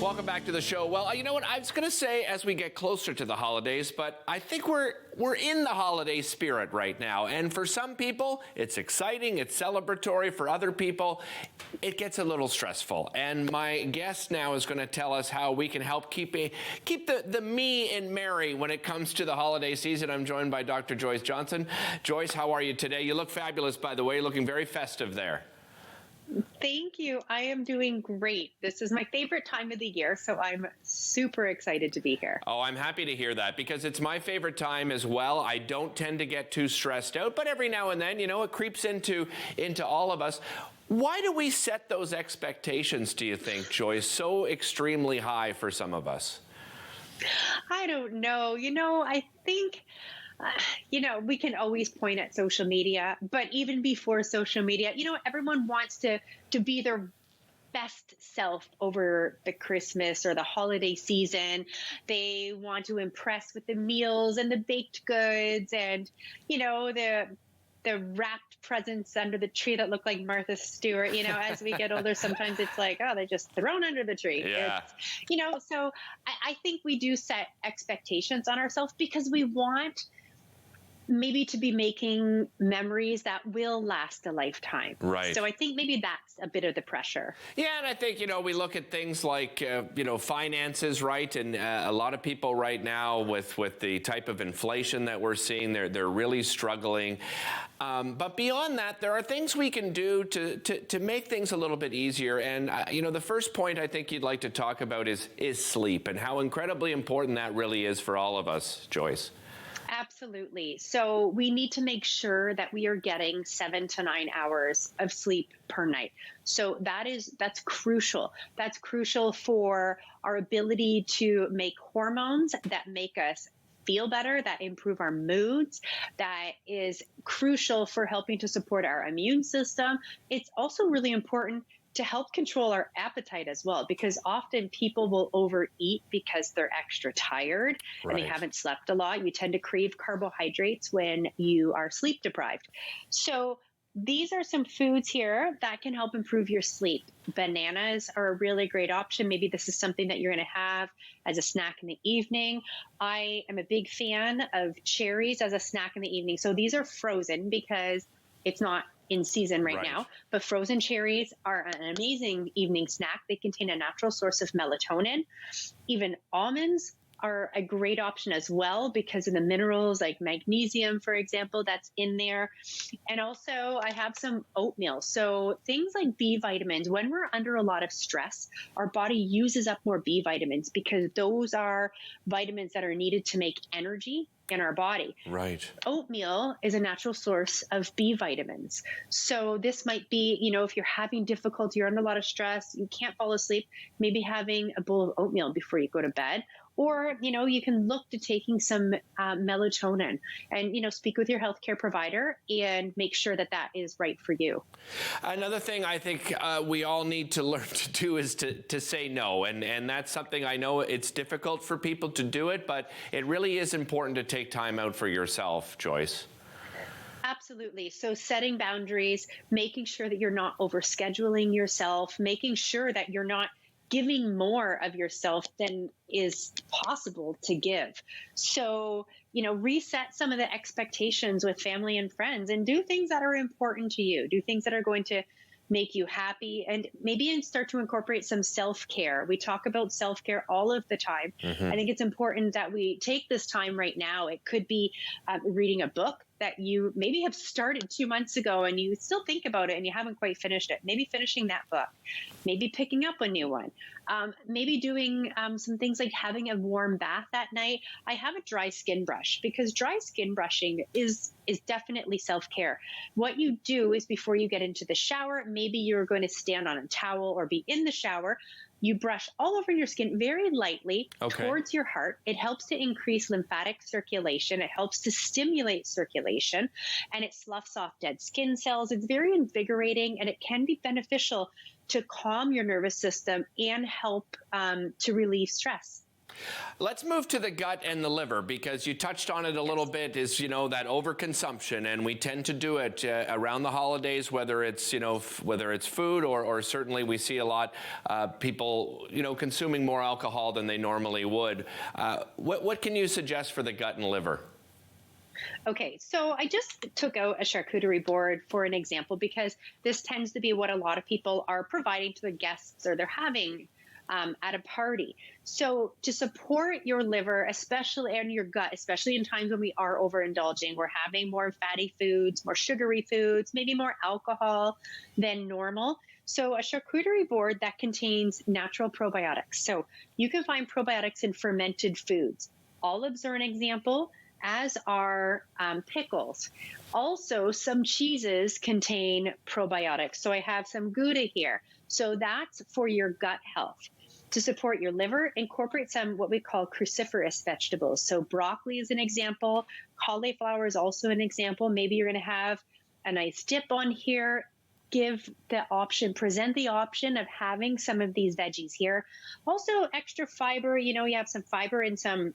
Welcome back to the show. Well, you know what? I was going to say as we get closer to the holidays, but I think we're in the holiday spirit right now. And for some people, it's exciting, it's celebratory. For other people, it gets a little stressful. And my guest now is going to tell us how we can help keep the me in merry when it comes to the holiday season. I'm joined by Dr. Joyce Johnson. Joyce, how are you today? You look fabulous, by the way, looking very festive there. Thank you. I am doing great. This is my favorite time of the year, so I'm super excited to be here. Oh, I'm happy to hear that because it's my favorite time as well. I don't tend to get too stressed out, but every now and then, it creeps into all of us. Why do we set those expectations, do you think, Joyce, so extremely high for some of us? I don't know. I think we can always point at social media, but even before social media, everyone wants to be their best self over the Christmas or the holiday season. They want to impress with the meals and the baked goods and, the wrapped presents under the tree that look like Martha Stewart. As we get older, sometimes it's like, oh, they're just thrown under the tree. Yeah. So I think we do set expectations on ourselves because we want maybe to be making memories that will last a lifetime. Right. So I think maybe that's a bit of the pressure. Yeah, and I think, we look at things like, finances, right? And a lot of people right now with the type of inflation that we're seeing, they're really struggling. But beyond that, there are things we can do to make things a little bit easier. And, the first point I think you'd like to talk about is sleep and how incredibly important that really is for all of us, Joyce. Absolutely. So we need to make sure that we are getting 7 to 9 hours of sleep per night. So that's crucial. That's crucial for our ability to make hormones that make us feel better, that improve our moods, that is crucial for helping to support our immune system. It's also really important to help control our appetite as well, because often people will overeat because they're extra tired and they haven't slept a lot. You tend to crave carbohydrates when you are sleep deprived. So these are some foods here that can help improve your sleep. Bananas are a really great option. Maybe this is something that you're going to have as a snack in the evening. I am a big fan of cherries as a snack in the evening. So these are frozen because it's not in season right now, but frozen cherries are an amazing evening snack. They contain a natural source of melatonin. Even almonds are a great option as well because of the minerals like magnesium, for example, that's in there. And also I have some oatmeal. So things like B vitamins, when we're under a lot of stress, our body uses up more B vitamins because those are vitamins that are needed to make energy in our body. Right. Oatmeal is a natural source of B vitamins. So this might be, if you're having difficulty, you're under a lot of stress, you can't fall asleep, maybe having a bowl of oatmeal before you go to bed. Or, you can look to taking some melatonin and, speak with your healthcare provider and make sure that that is right for you. Another thing I think we all need to learn to do is to say no. And that's something I know it's difficult for people to do it, but it really is important to take time out for yourself, Joyce. Absolutely. So setting boundaries, making sure that you're not overscheduling yourself, making sure that you're not giving more of yourself than is possible to give. So, reset some of the expectations with family and friends and do things that are important to you. Do things that are going to make you happy and maybe start to incorporate some self-care. We talk about self-care all of the time. Mm-hmm. I think it's important that we take this time right now. It could be reading a book that you maybe have started 2 months ago and you still think about it and you haven't quite finished it. Maybe finishing that book, maybe picking up a new one, maybe doing some things like having a warm bath at night. I have a dry skin brush because dry skin brushing is definitely self-care. What you do is before you get into the shower, maybe you're going to stand on a towel or be in the shower. You brush all over your skin very lightly towards your heart. It helps to increase lymphatic circulation. It helps to stimulate circulation and it sloughs off dead skin cells. It's very invigorating and it can be beneficial to calm your nervous system and help to relieve stress. Let's move to the gut and the liver, because you touched on it a little bit, is, that overconsumption, and we tend to do it around the holidays, whether it's, whether it's food or certainly we see a lot people, consuming more alcohol than they normally would. What can you suggest for the gut and liver? Okay, so I just took out a charcuterie board for an example because this tends to be what a lot of people are providing to their guests or they're having at a party. So to support your liver, especially and your gut, especially in times when we are overindulging, we're having more fatty foods, more sugary foods, maybe more alcohol than normal. So a charcuterie board that contains natural probiotics. So you can find probiotics in fermented foods. Olives are an example, as are pickles. Also, some cheeses contain probiotics. So I have some Gouda here. So that's for your gut health. To support your liver, incorporate some what we call cruciferous vegetables. So broccoli is an example. Cauliflower is also an example. Maybe you're going to have a nice dip on here. Give the option, present the option of having some of these veggies here. Also, extra fiber. You have some fiber in some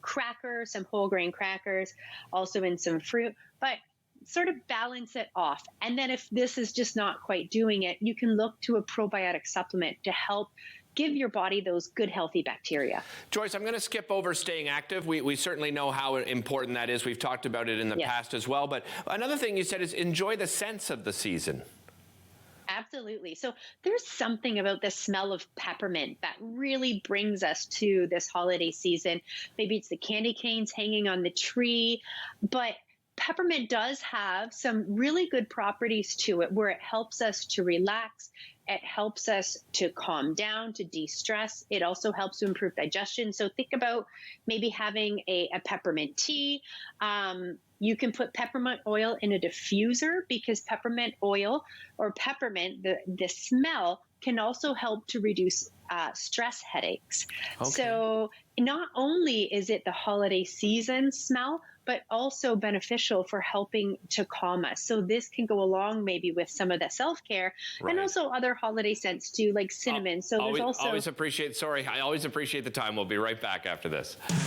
crackers, some whole grain crackers, also in some fruit, but sort of balance it off. And then if this is just not quite doing it, you can look to a probiotic supplement to help give your body those good, healthy bacteria. Joyce, I'm going to skip over staying active. We certainly know how important that is. We've talked about it in the past as well. But another thing you said is enjoy the scents of the season. Absolutely. So there's something about the smell of peppermint that really brings us to this holiday season. Maybe it's the candy canes hanging on the tree, but peppermint does have some really good properties to it where it helps us to relax. It helps us to calm down, to de-stress. It also helps to improve digestion. So think about maybe having a peppermint tea. You can put peppermint oil in a diffuser because peppermint oil or peppermint, the smell can also help to reduce stress headaches. Okay. So not only is it the holiday season smell, but also beneficial for helping to calm us. So this can go along maybe with some of the self-care and also other holiday scents too, like cinnamon. So there's also... I always appreciate the time. We'll be right back after this.